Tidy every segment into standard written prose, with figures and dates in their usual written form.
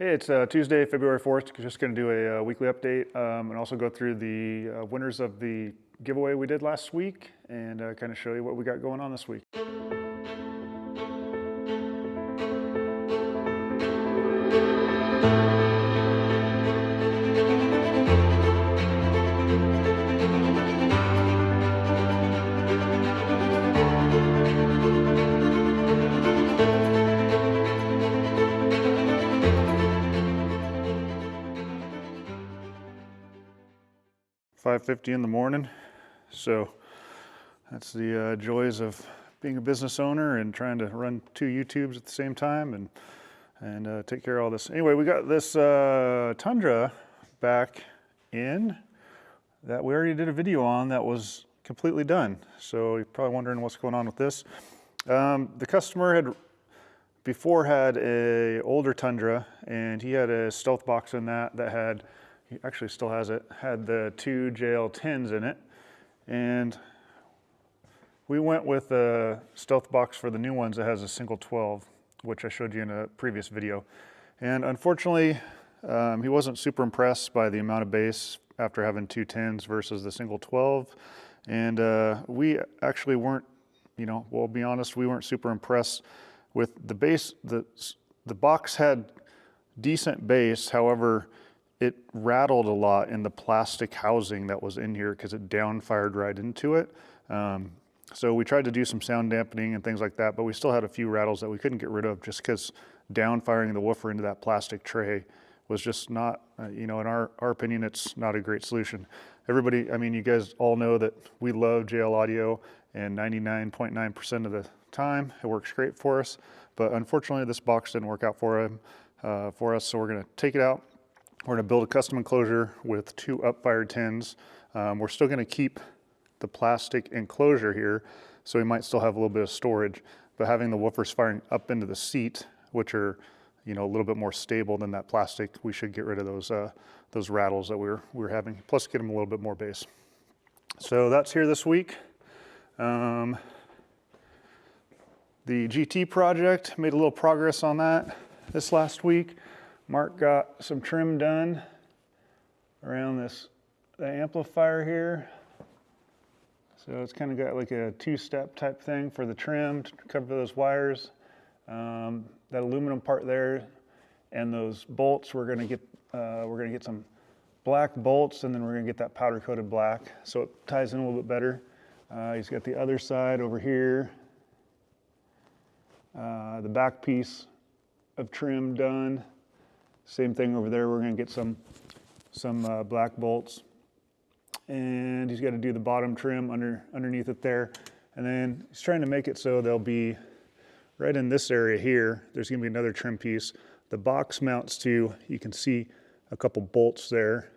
Hey, it's Tuesday, February 4th. Just going to do a weekly update and also go through the winners of the giveaway we did last week and kind of show you what we got going on this week. 5:50 in the morning. So that's the joys of being a business owner and trying to run 2 YouTubes at the same time and take care of all this. Anyway, we got this Tundra back in that we already did a video on that was completely done. So you're probably wondering what's going on with this. The customer had before had a older Tundra, and he had a stealth box in that had, he actually still has it, had the 2 JL10s in it. And we went with a stealth box for the new ones that has a single 12, which I showed you in a previous video. And unfortunately, he wasn't super impressed by the amount of bass after having 2 10s versus the single 12. And we actually weren't, well, I'll be honest, we weren't super impressed with the bass. The box had decent bass, however, it rattled a lot in the plastic housing that was in here because it downfired right into it. So we tried to do some sound dampening and things like that, but we still had a few rattles that we couldn't get rid of just because downfiring the woofer into that plastic tray was just not, in our opinion, it's not a great solution. Everybody, I mean, you guys all know that we love JL audio, and 99.9% of the time it works great for us. But unfortunately, this box didn't work out for us, so we're going to take it out. We're going to build a custom enclosure with 2 upfired 10s. We're still going to keep the plastic enclosure here, so we might still have a little bit of storage, but having the woofers firing up into the seat, which are a little bit more stable than that plastic, we should get rid of those rattles that we were having, plus get them a little bit more bass. So that's here this week. The GT project, made a little progress on that this last week. Mark got some trim done around the amplifier here. So it's kind of got like a 2-step type thing for the trim to cover those wires. That aluminum part there and those bolts, we're gonna get some black bolts, and then we're gonna get that powder coated black so it ties in a little bit better. He's got the other side over here, the back piece of trim done. Same thing over there. We're going to get some black bolts, and he's got to do the bottom trim underneath it there. And then he's trying to make it so they'll be right in this area here. There's going to be another trim piece. The box mounts to, you can see a couple bolts there,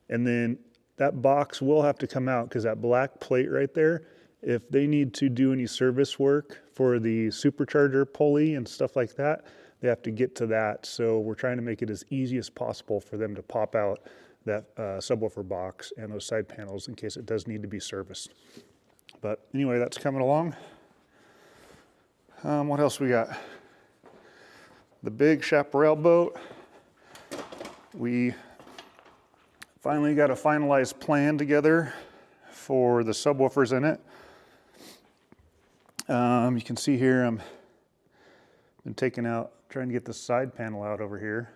and then that box will have to come out because that black plate right there, if they need to do any service work for the supercharger pulley and stuff like that, they have to get to that. So we're trying to make it as easy as possible for them to pop out that subwoofer box and those side panels in case it does need to be serviced. But anyway, that's coming along. What else we got? The big chaparral boat. We finally got a finalized plan together for the subwoofers in it. You can see here I'm been trying to get the side panel out over here.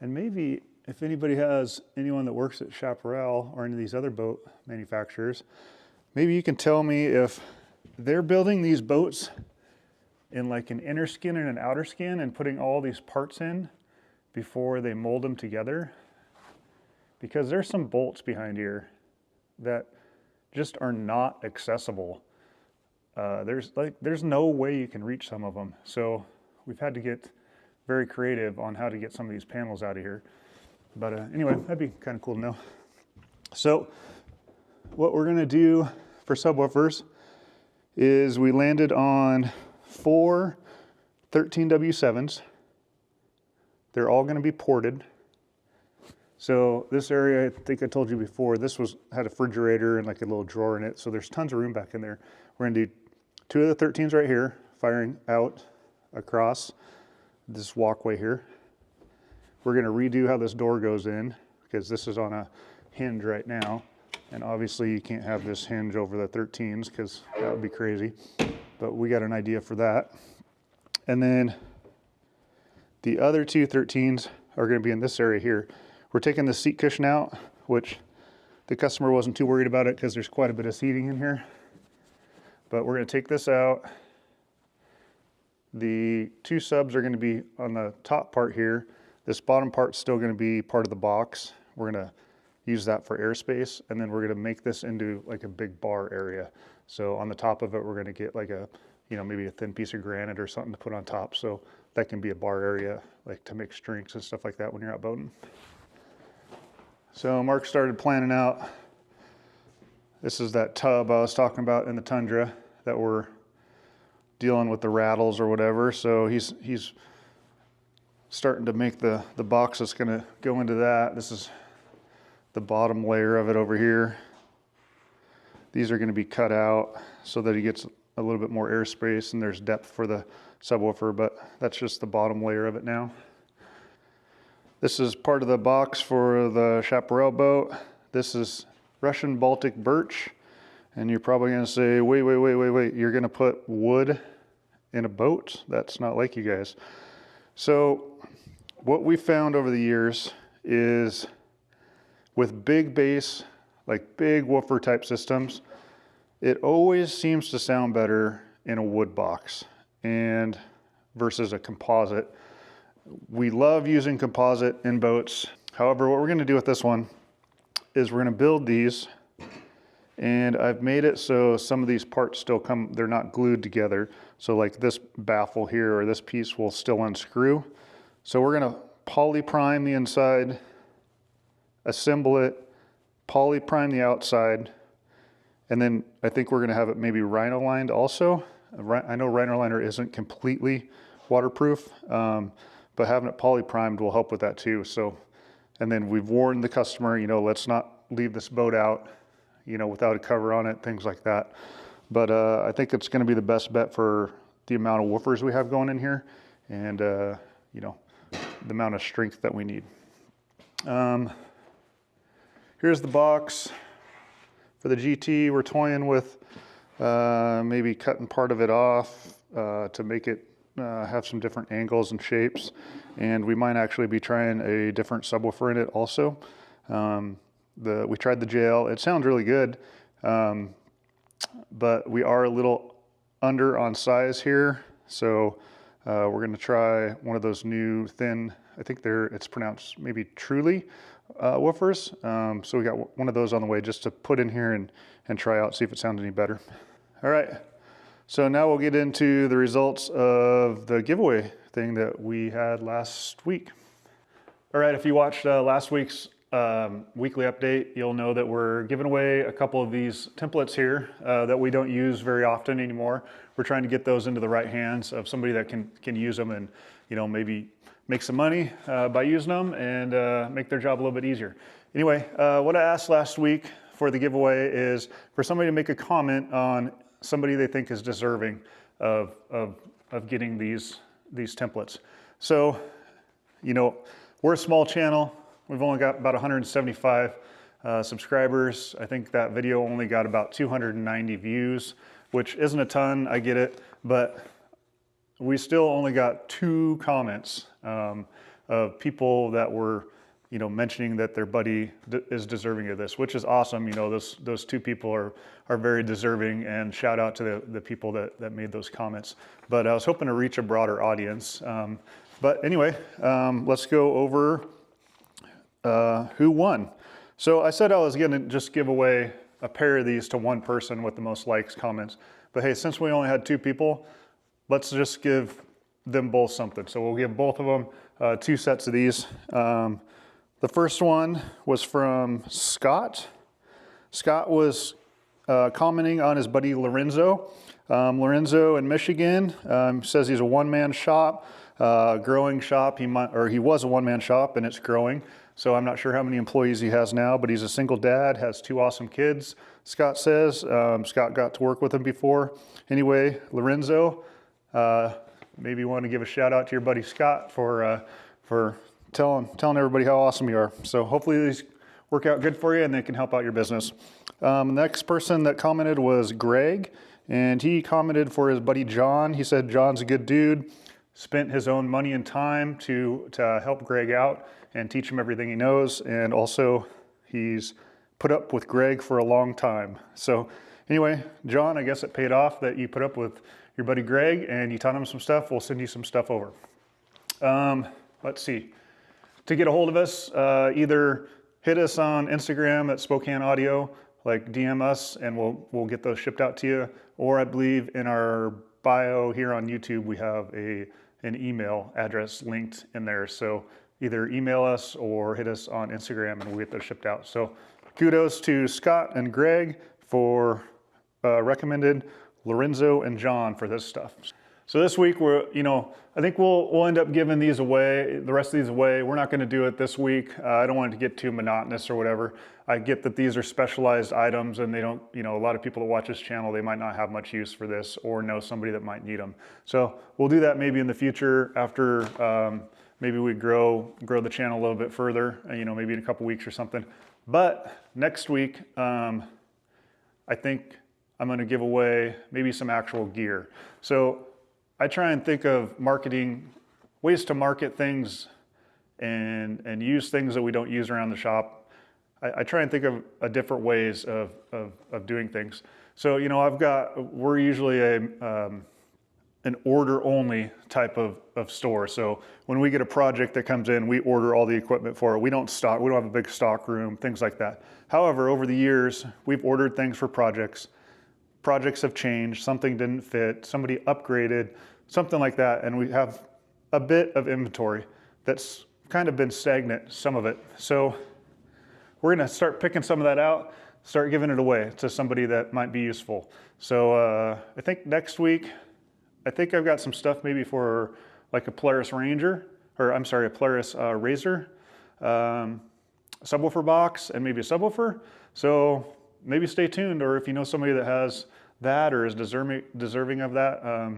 And maybe if anyone that works at Chaparral or any of these other boat manufacturers, maybe you can tell me if they're building these boats in like an inner skin and an outer skin and putting all these parts in before they mold them together. Because there's some bolts behind here that just are not accessible. There's no way you can reach some of them. So we've had to get very creative on how to get some of these panels out of here. But anyway, that'd be kind of cool to know. So what we're gonna do for subwoofers is we landed on 4 13W7s. They're all gonna be ported. So this area, I think I told you before, had a refrigerator and like a little drawer in it. So there's tons of room back in there. We're gonna do 2 of the 13s right here, firing out across this walkway here. we're gonna redo how this door goes in, because this is on a hinge right now. And obviously you can't have this hinge over the 13s because that would be crazy. But we got an idea for that. And then the other two 13s are gonna be in this area here. We're taking the seat cushion out, which the customer wasn't too worried about it because there's quite a bit of seating in here. But we're gonna take this out. The two subs are gonna be on the top part here. This bottom part's still gonna be part of the box. We're gonna use that for airspace, and then we're gonna make this into like a big bar area. So on the top of it, we're gonna get like a, you know, maybe a thin piece of granite or something to put on top. So that can be a bar area, like to mix drinks and stuff like that when you're out boating. So Mark started planning out. This is that tub I was talking about in the Tundra that we're dealing with the rattles or whatever. So he's starting to make the box that's gonna go into that. This is the bottom layer of it over here. These are gonna be cut out so that he gets a little bit more airspace and there's depth for the subwoofer, but that's just the bottom layer of it now. This is part of the box for the chaparral boat. This is Russian Baltic birch. And you're probably gonna say, wait, you're gonna put wood in a boat? That's not like you guys. So what we found over the years is with big bass, like big woofer type systems, it always seems to sound better in a wood box and versus a composite. We love using composite in boats. However, what we're gonna do with this one is we're gonna build these, and I've made it so some of these parts still come, they're not glued together. So like this baffle here or this piece will still unscrew. So we're gonna poly prime the inside, assemble it, poly prime the outside, and then I think we're gonna have it maybe rhino lined also. I know rhino liner isn't completely waterproof, but having it poly primed will help with that too. So, and then we've warned the customer, you know, let's not leave this boat out, you know, without a cover on it, things like that. But I think it's gonna be the best bet for the amount of woofers we have going in here and, you know, the amount of strength that we need. Here's the box for the GT. We're toying with maybe cutting part of it off to make it have some different angles and shapes. And we might actually be trying a different subwoofer in it also. We tried the JL. It sounds really good, but we are a little under on size here. So we're gonna try one of those new thin, I think it's pronounced maybe Truly woofers. So we got one of those on the way just to put in here and try out, see if it sounds any better. All right, so now we'll get into the results of the giveaway thing that we had last week. All right, if you watched last week's weekly update, you'll know that we're giving away a couple of these templates here that we don't use very often anymore. We're trying to get those into the right hands of somebody that can use them and, you know, maybe make some money by using them and make their job a little bit easier. Anyway, what I asked last week for the giveaway is for somebody to make a comment on somebody they think is deserving of getting these templates. So, you know, we're a small channel. We've only got about 175 subscribers. I think that video only got about 290 views, which isn't a ton, I get it, but we still only got 2 comments of people that were, you know, mentioning that their buddy is deserving of this, which is awesome. You know, those 2 people are very deserving, and shout out to the people that made those comments. But I was hoping to reach a broader audience. But anyway, let's go over who won. So I said I was gonna just give away a pair of these to one person with the most likes, comments. But hey, since we only had 2 people, let's just give them both something. So we'll give both of them 2 sets of these. The first one was from Scott. Scott was commenting on his buddy Lorenzo. Lorenzo in Michigan says he's a one-man shop, growing shop. He was a one-man shop and it's growing. So I'm not sure how many employees he has now, but he's a single dad, has 2 awesome kids, Scott says. Scott got to work with him before. Anyway, Lorenzo, maybe you want to give a shout out to your buddy Scott for telling everybody how awesome you are. So hopefully these work out good for you and they can help out your business. The next person that commented was Greg, and he commented for his buddy John. He said John's a good dude, spent his own money and time to help Greg out and teach him everything he knows, and also he's put up with Greg for a long time. So anyway, John, I guess it paid off that you put up with your buddy Greg and you taught him some stuff. We'll send you some stuff over. Let's see. To get a hold of us, either hit us on Instagram at Spokane Audio, like DM us, and we'll get those shipped out to you. Or I believe in our bio here on YouTube, we have an email address linked in there. So either email us or hit us on Instagram and we'll get those shipped out. So kudos to Scott and Greg for recommended Lorenzo and John for this stuff. So this week I think we'll end up giving these away, the rest of these away. We're not going to do it this week. I don't want it to get too monotonous or whatever. I get that these are specialized items and they don't, a lot of people that watch this channel, they might not have much use for this or know somebody that might need them. So we'll do that maybe in the future after maybe we grow the channel a little bit further, maybe in a couple weeks or something. But next week, I think I'm going to give away maybe some actual gear. So I try and think of ways to market things and use things that we don't use around the shop. I try and think of different ways of doing things. So, we're usually an order only type of store. So when we get a project that comes in, we order all the equipment for it. We don't have a big stock room, things like that. However, over the years, we've ordered things for projects. Projects have changed, something didn't fit, somebody upgraded, something like that, and we have a bit of inventory that's kind of been stagnant, some of it. So we're gonna start picking some of that out, start giving it away to somebody that might be useful. So I think next week, I've got some stuff maybe for like a Polaris Razor, subwoofer box, and maybe a subwoofer. So maybe stay tuned, or if you know somebody that has that or is deserving of that,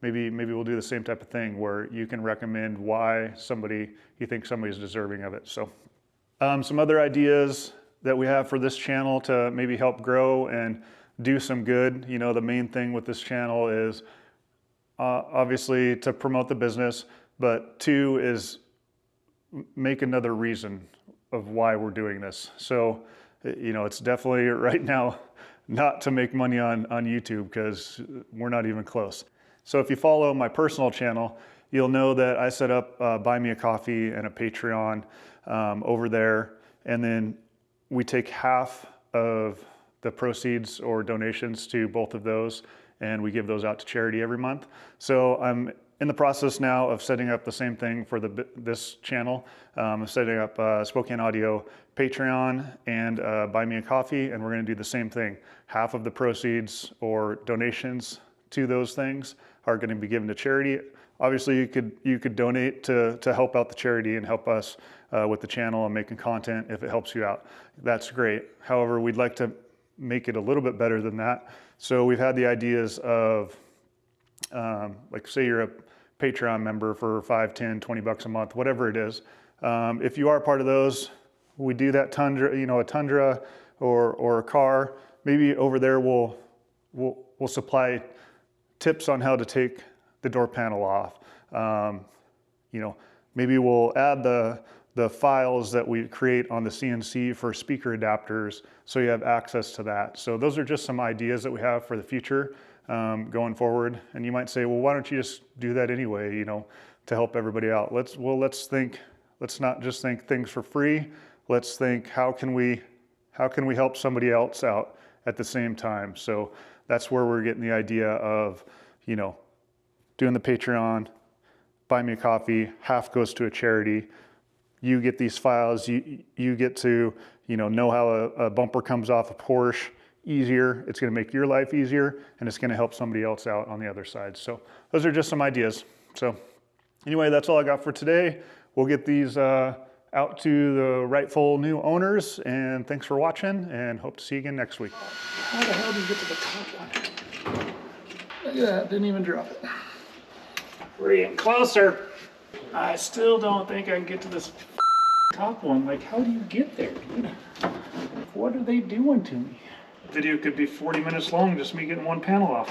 maybe we'll do the same type of thing where you can recommend why you think somebody's deserving of it. So some other ideas that we have for this channel to maybe help grow and do some good. The main thing with this channel is obviously to promote the business, but two is make another reason of why we're doing this. So it's definitely right now not to make money on YouTube because we're not even close. So if you follow my personal channel, you'll know that I set up Buy Me a Coffee and a Patreon over there. And then we take half of the proceeds or donations to both of those, and we give those out to charity every month. So I'm in the process now of setting up the same thing for this channel. I'm setting up Spokane Audio Patreon and Buy Me a Coffee, and we're going to do the same thing. Half of the proceeds or donations to those things are going to be given to charity. Obviously, you could donate to help out the charity and help us with the channel and making content if it helps you out. That's great. However, we'd like to make it a little bit better than that. So we've had the ideas of like say you're a Patreon member for 5, 10, 20 bucks a month, whatever it is. If you are part of those, we do that Tundra, a Tundra or a car. Maybe over there we'll supply tips on how to take the door panel off. Maybe we'll add the files that we create on the CNC for speaker adapters, so you have access to that. So those are just some ideas that we have for the future going forward. And you might say, well, why don't you just do that anyway, to help everybody out? Let's not just think things for free. Let's think, how can we help somebody else out at the same time? So that's where we're getting the idea of, doing the Patreon, Buy Me a Coffee, half goes to a charity. You get these files, you get to, know how a bumper comes off a Porsche easier. It's going to make your life easier, and it's going to help somebody else out on the other side. So those are just some ideas. So anyway, that's all I got for today. We'll get these out to the rightful new owners, and thanks for watching, and hope to see you again next week. How the hell do you get to the top one? Look at that, didn't even drop it. We're getting closer. I still don't think I can get to this top one. Like, how do you get there, dude? What are they doing to me? The video could be 40 minutes long, just me getting one panel off.